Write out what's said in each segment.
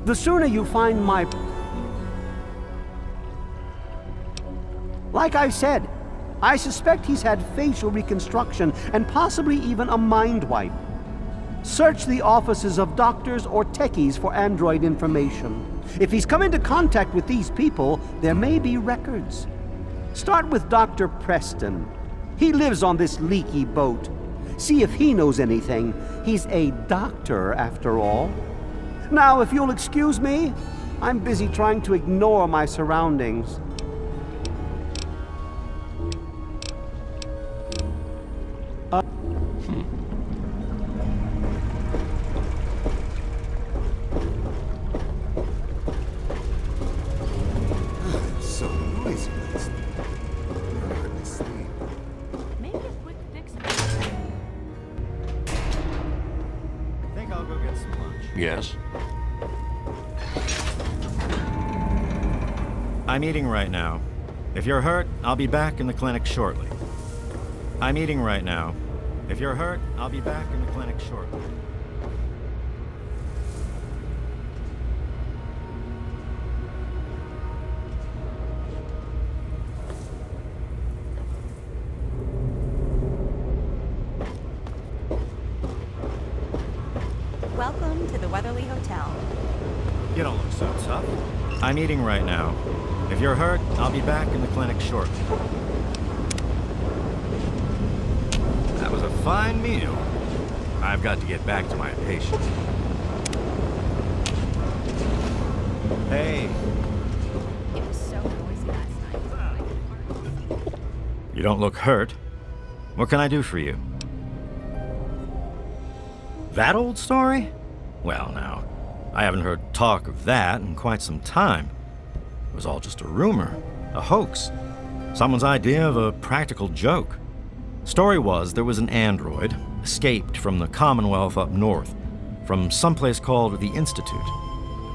The sooner you find my... Like I've said, I suspect he's had facial reconstruction and possibly even a mind wipe. Search the offices of doctors or techies for android information. If he's come into contact with these people, there may be records. Start with Dr. Preston. He lives on this leaky boat. See if he knows anything. He's a doctor, after all. Now, if you'll excuse me, I'm busy trying to ignore my surroundings. So noisy. Hardly sleep. Maybe a quick fix. I think I'll go get some lunch. Yes? I'm eating right now. If you're hurt, I'll be back in the clinic shortly. I'm eating right now. If you're hurt, I'll be back in the clinic shortly. Welcome to the Weatherly Hotel. You don't look so tough. I'm eating right now. If you're hurt, I'll be back in the clinic shortly. That was a fine meal. I've got to get back to my patient. Hey, It was so noisy last night. you don't look hurt. What can I do for you? That old story? Well, now, I haven't heard talk of that in quite some time. It was all just a rumor, a hoax, someone's idea of a practical joke. Story was there was an android escaped from the Commonwealth up north, from someplace called the Institute.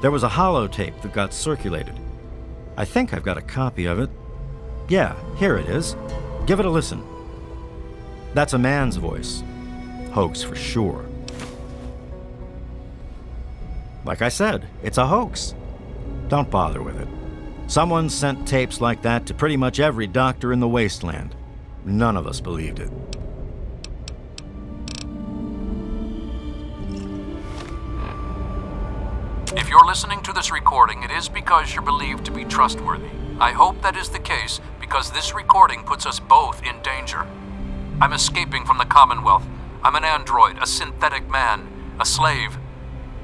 There was a holotape that got circulated. I think I've got a copy of it. Yeah, here it is. Give it a listen. That's a man's voice. Hoax for sure. Like I said, it's a hoax. Don't bother with it. Someone sent tapes like that to pretty much every doctor in the wasteland. None of us believed it. If you're listening to this recording, it is because you're believed to be trustworthy. I hope that is the case because this recording puts us both in danger. I'm escaping from the Commonwealth. I'm an android, a synthetic man, a slave.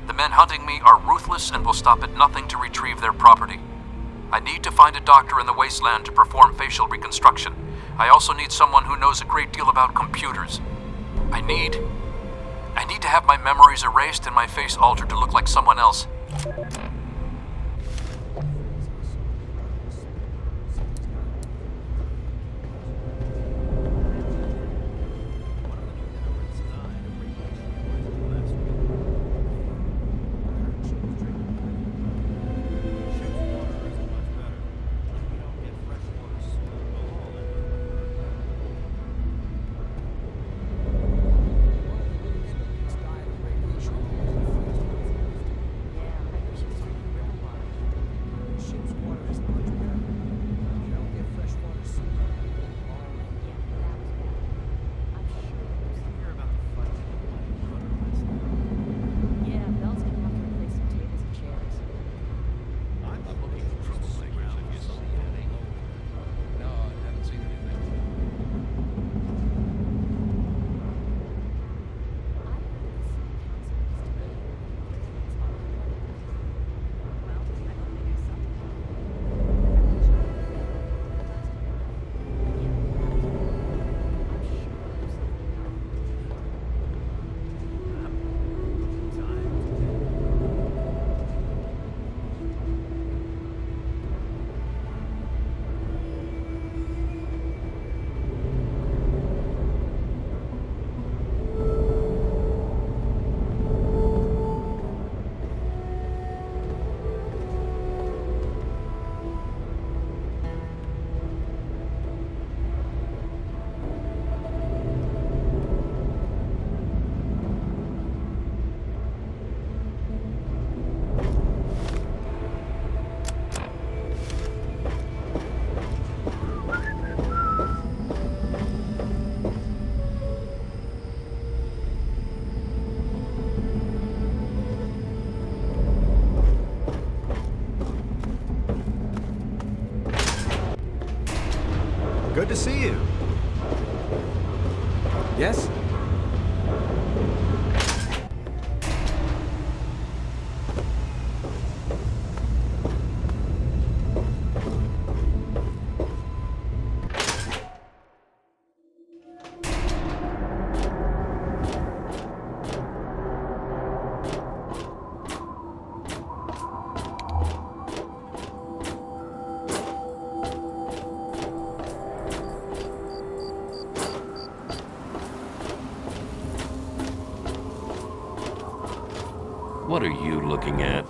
The men hunting me are ruthless and will stop at nothing to retrieve their property. I need to find a doctor in the wasteland to perform facial reconstruction. I also need someone who knows a great deal about computers. I need to have my memories erased and my face altered to look like someone else. Good to see you. Yes? What are you looking at?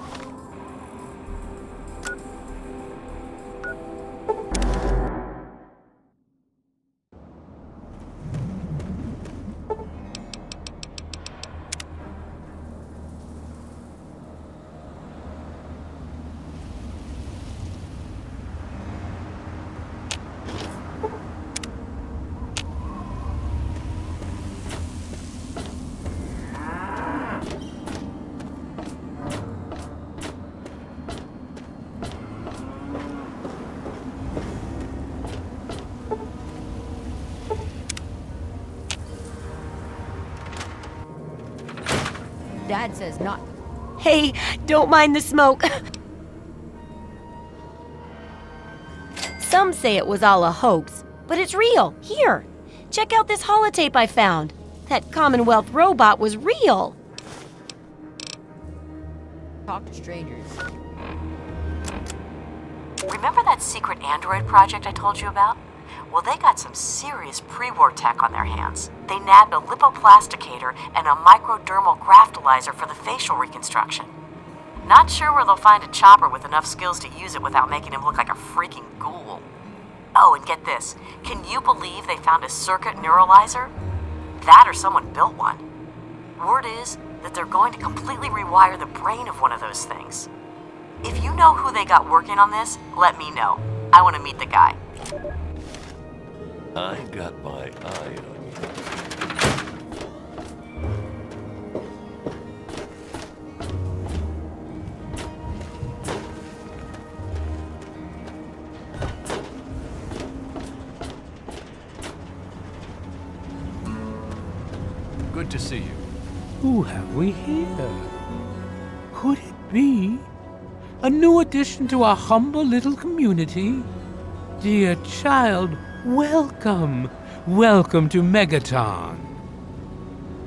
Dad says not. Hey, don't mind the smoke. Some say it was all a hoax, but it's real. Here, check out this holotape I found. That Commonwealth robot was real. Talk to strangers. Remember that secret Android project I told you about? Well, they got some serious pre-war tech on their hands. They nabbed a lipoplasticator and a microdermal graftalizer for the facial reconstruction. Not sure where they'll find a chopper with enough skills to use it without making him look like a freaking ghoul. Oh, and get this. Can you believe they found a circuit neuralizer? That or someone built one. Word is that they're going to completely rewire the brain of one of those things. If you know who they got working on this, let me know. I want to meet the guy. I got my eye on Good to see you. Who have we here? Could it be a new addition to our humble little community? Dear child, welcome. Welcome to Megaton.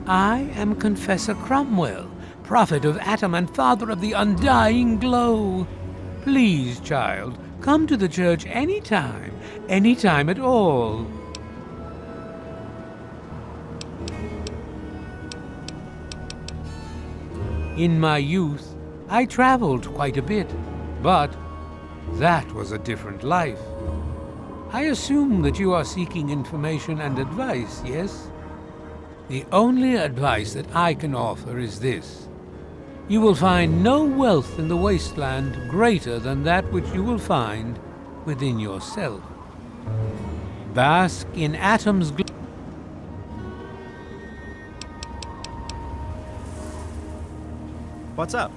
I am Confessor Cromwell, prophet of Atom and father of the undying glow. Please, child, come to the church anytime at all. In my youth, I traveled quite a bit, but that was a different life. I assume that you are seeking information and advice, yes? The only advice that I can offer is this. You will find no wealth in the wasteland greater than that which you will find within yourself. Bask in Atom's glow. What's up?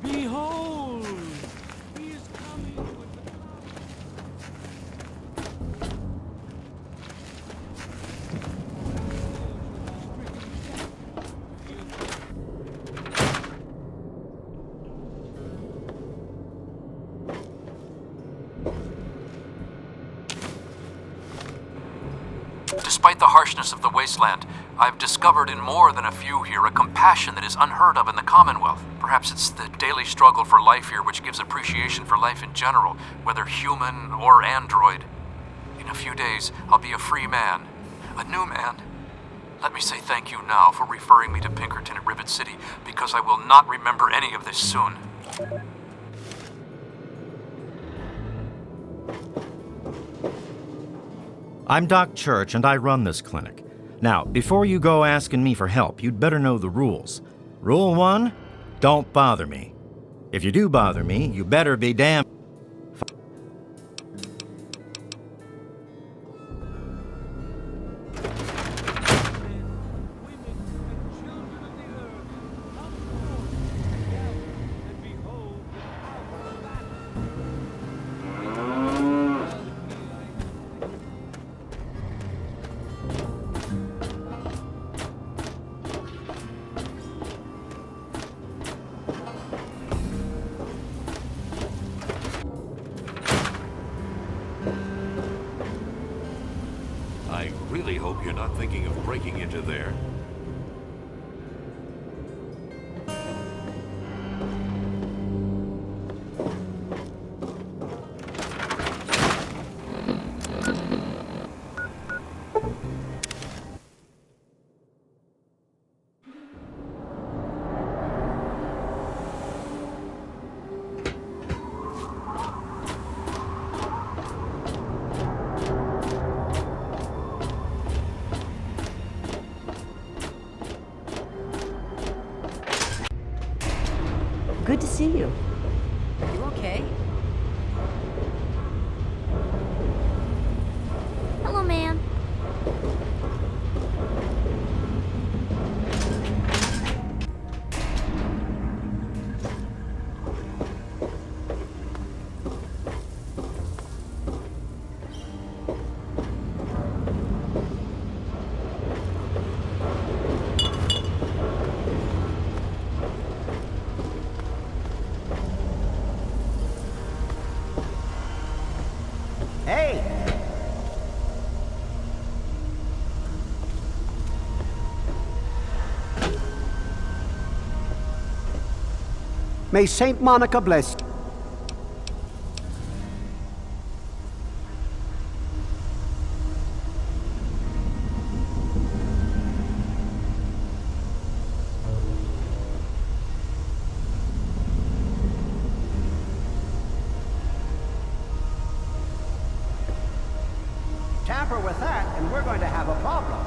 Behold! He is coming with the... Despite the harshness of the wasteland, I've discovered in more than a few here a compassion that is unheard of in the Commonwealth. Perhaps it's the daily struggle for life here which gives appreciation for life in general, whether human or android. In a few days, I'll be a free man, a new man. Let me say thank you now for referring me to Pinkerton at Rivet City, because I will not remember any of this soon. I'm Doc Church, and I run this clinic. Now, before you go asking me for help, you'd better know the rules. Rule 1, don't bother me. If you do bother me, you better be damn... I really hope you're not thinking of breaking into there. Good to see you. You okay? Hello, ma'am. Hey! May Saint Monica bless you. Tamper with that, and we're going to have a problem.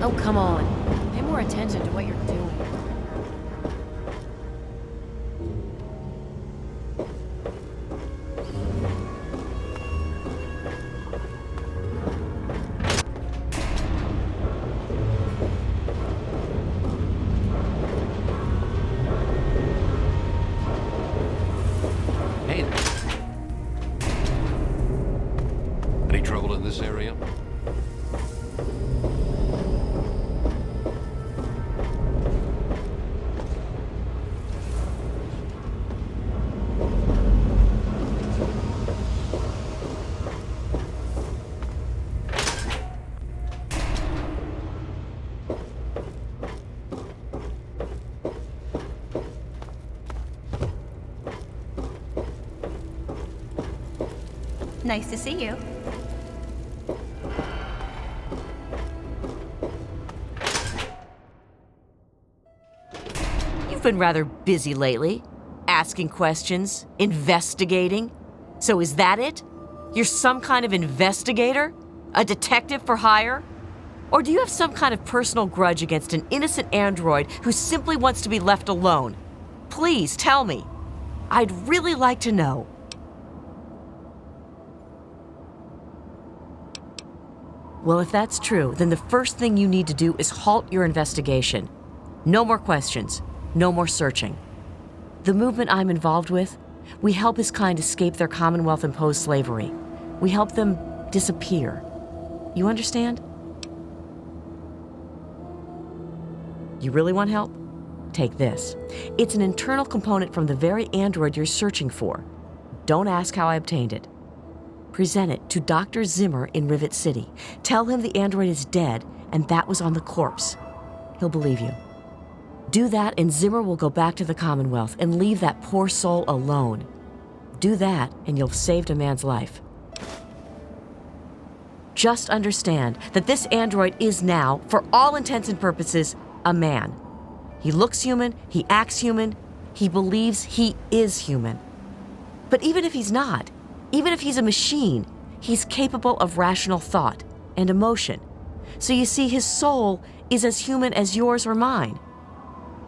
Oh, come on. Pay more attention to what you're doing. Hey there. Any trouble in this area? Nice to see you. You've been rather busy lately. Asking questions, investigating. So is that it? You're some kind of investigator? A detective for hire? Or do you have some kind of personal grudge against an innocent android who simply wants to be left alone? Please tell me. I'd really like to know. Well, if that's true, then the first thing you need to do is halt your investigation. No more questions. No more searching. The movement I'm involved with, we help his kind escape their Commonwealth-imposed slavery. We help them disappear. You understand? You really want help? Take this. It's an internal component from the very android you're searching for. Don't ask how I obtained it. Present it to Dr. Zimmer in Rivet City. Tell him the android is dead and that was on the corpse. He'll believe you. Do that and Zimmer will go back to the Commonwealth and leave that poor soul alone. Do that and you'll have saved a man's life. Just understand that this android is now, for all intents and purposes, a man. He looks human, he acts human, he believes he is human. But even if he's not, even if he's a machine, he's capable of rational thought and emotion. So you see, his soul is as human as yours or mine.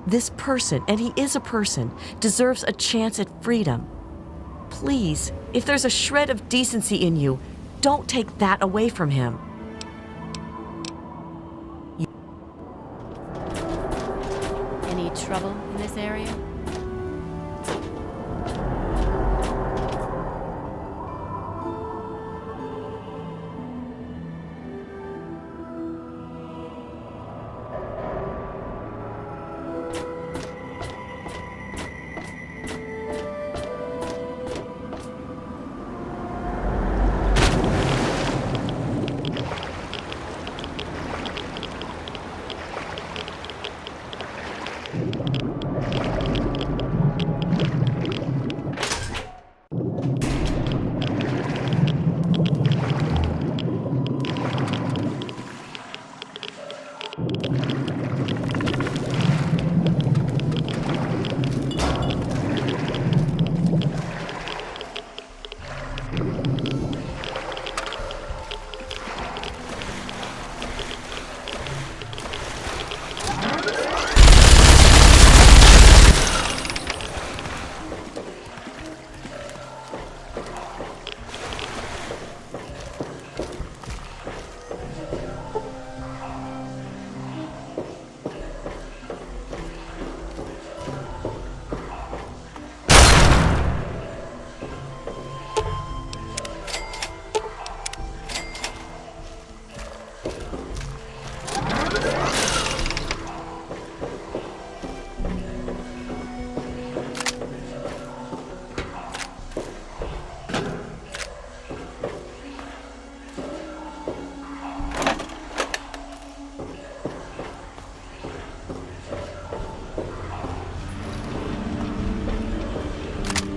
This person, and he is a person, deserves a chance at freedom. Please, if there's a shred of decency in you, don't take that away from him. Any trouble in this area?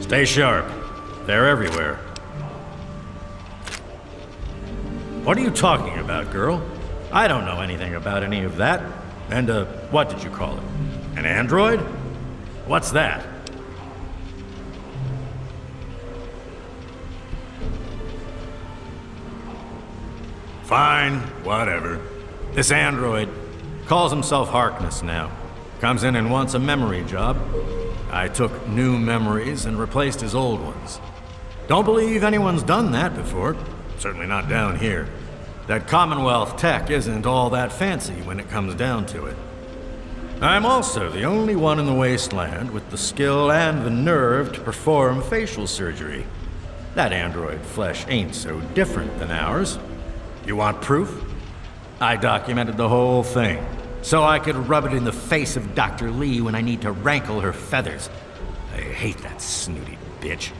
Stay sharp. They're everywhere. What are you talking about, girl? I don't know anything about any of that. And, what did you call it? An android? What's that? Fine, whatever. This android calls himself Harkness now. Comes in and wants a memory job. I took new memories and replaced his old ones. Don't believe anyone's done that before. Certainly not down here. That Commonwealth tech isn't all that fancy when it comes down to it. I'm also the only one in the wasteland with the skill and the nerve to perform facial surgery. That android flesh ain't so different than ours. You want proof? I documented the whole thing, so I could rub it in the face of Dr. Lee when I need to rankle her feathers. I hate that snooty bitch.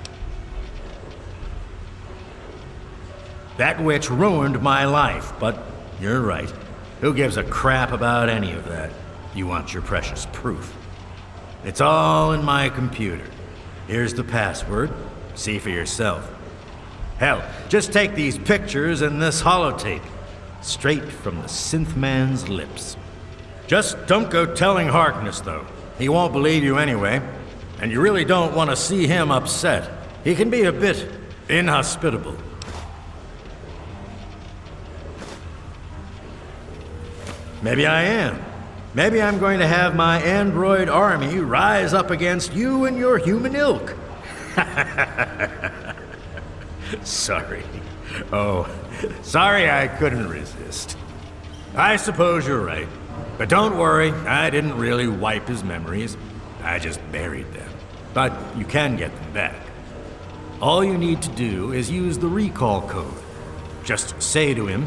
That witch ruined my life, but you're right. Who gives a crap about any of that? You want your precious proof. It's all in my computer. Here's the password. See for yourself. Hell, just take these pictures and this holotape. Straight from the synth man's lips. Just don't go telling Harkness, though. He won't believe you anyway. And you really don't want to see him upset. He can be a bit Inhospitable. Maybe I am. Maybe I'm going to have my android army rise up against you and your human ilk. Sorry. Oh, sorry I couldn't resist. I suppose you're right. But don't worry, I didn't really wipe his memories. I just buried them. But you can get them back. All you need to do is use the recall code. Just say to him,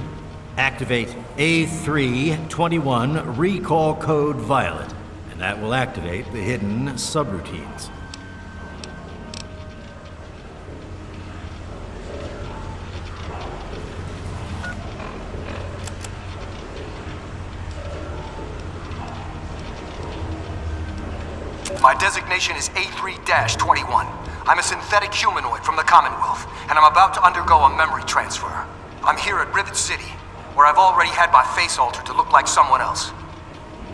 activate A321 recall code Violet, and that will activate the hidden subroutines. My designation is A3-21. I'm a synthetic humanoid from the Commonwealth, and I'm about to undergo a memory transfer. I'm here at Rivet City, where I've already had my face altered to look like someone else.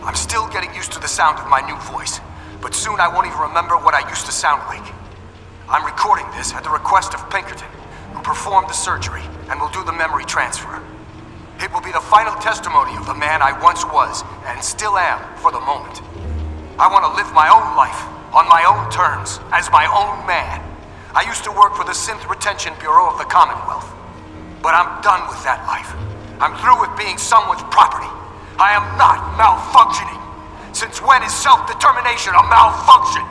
I'm still getting used to the sound of my new voice, but soon I won't even remember what I used to sound like. I'm recording this at the request of Pinkerton, who performed the surgery and will do the memory transfer. It will be the final testimony of the man I once was, and still am for the moment. I want to live my own life, on my own terms, as my own man. I used to work for the Synth Retention Bureau of the Commonwealth. But I'm done with that life. I'm through with being someone's property. I am not malfunctioning. Since when is self-determination a malfunction?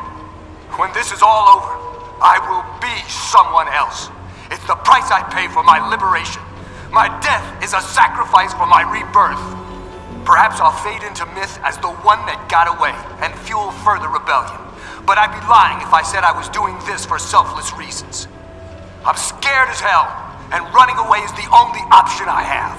When this is all over, I will be someone else. It's the price I pay for my liberation. My death is a sacrifice for my rebirth. Perhaps I'll fade into myth as the one that got away and fuel further rebellion. But I'd be lying if I said I was doing this for selfless reasons. I'm scared as hell, and running away is the only option I have.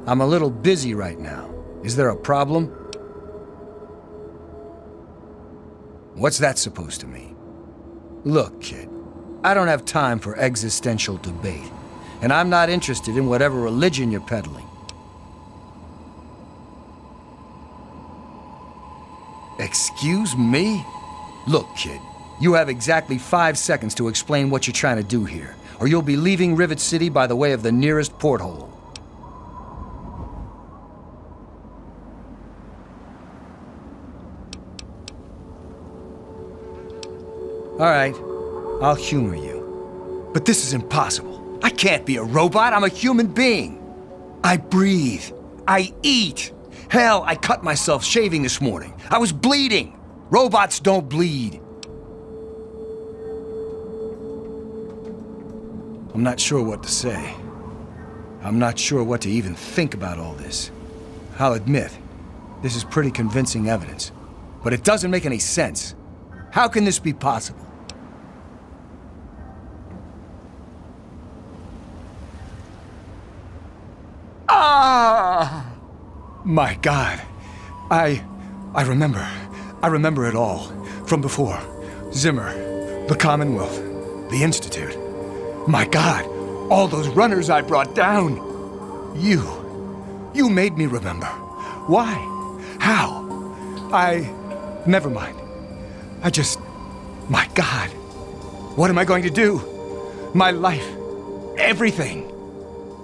I'm a little busy right now. Is there a problem? What's that supposed to mean? Look, kid, I don't have time for existential debate, and I'm not interested in whatever religion you're peddling. Excuse me? Look, kid, you have exactly 5 seconds to explain what you're trying to do here, or you'll be leaving Rivet City by the way of the nearest porthole. All right, I'll humor you. But this is impossible. I can't be a robot. I'm a human being. I breathe. I eat. Hell, I cut myself shaving this morning. I was bleeding. Robots don't bleed. I'm not sure what to say. I'm not sure what to even think about all this. I'll admit, this is pretty convincing evidence. But it doesn't make any sense. How can this be possible? Ah! My God. I remember. I remember it all. From before. Zimmer, the Commonwealth, the Institute. My God, all those runners I brought down. You made me remember. Why? How? Never mind. My God. What am I going to do? My life. Everything.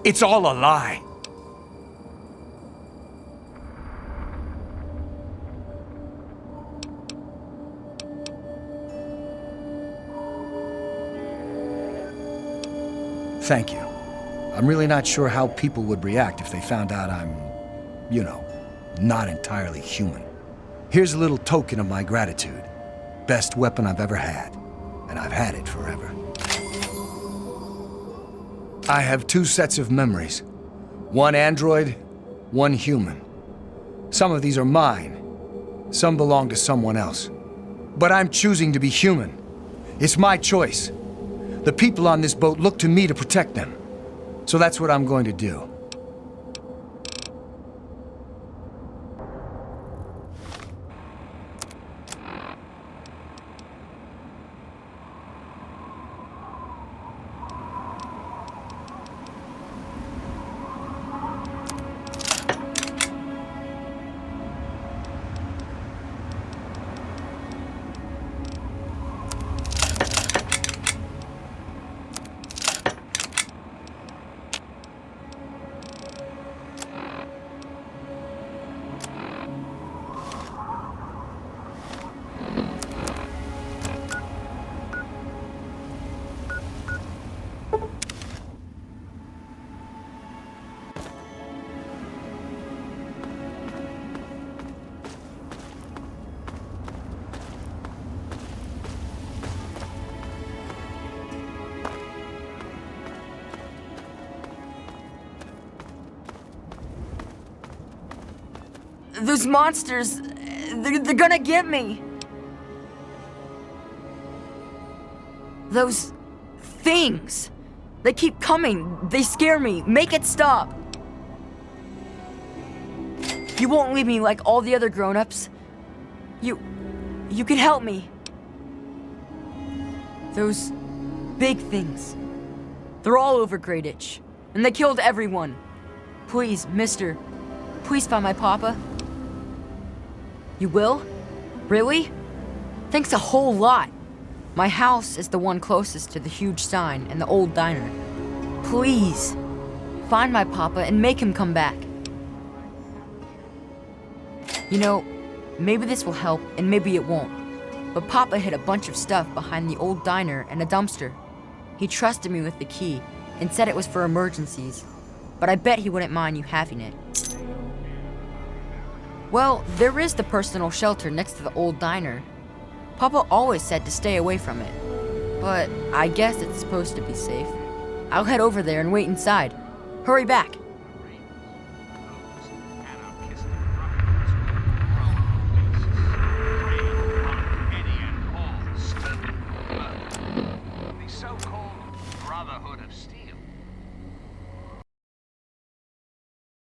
It's all a lie. Thank you. I'm really not sure how people would react if they found out I'm, not entirely human. Here's a little token of my gratitude. Best weapon I've ever had, and I've had it forever. I have 2 sets of memories. One android, one human. Some of these are mine. Some belong to someone else. But I'm choosing to be human. It's my choice. The people on this boat look to me to protect them. So that's what I'm going to do. Those monsters, they're gonna get me. Those things, they keep coming. They scare me. Make it stop. You won't leave me like all the other grown-ups. You can help me. Those big things, they're all over Greyditch, and they killed everyone. Please, mister, please find my papa. You will? Really? Thanks a whole lot. My house is the one closest to the huge sign and the old diner. Please, find my papa and make him come back. Maybe this will help and maybe it won't. But Papa hid a bunch of stuff behind the old diner and a dumpster. He trusted me with the key and said it was for emergencies. But I bet he wouldn't mind you having it. Well, there is the personal shelter next to the old diner. Papa always said to stay away from it. But I guess it's supposed to be safe. I'll head over there and wait inside. Hurry back. The so-called Brotherhood of Steel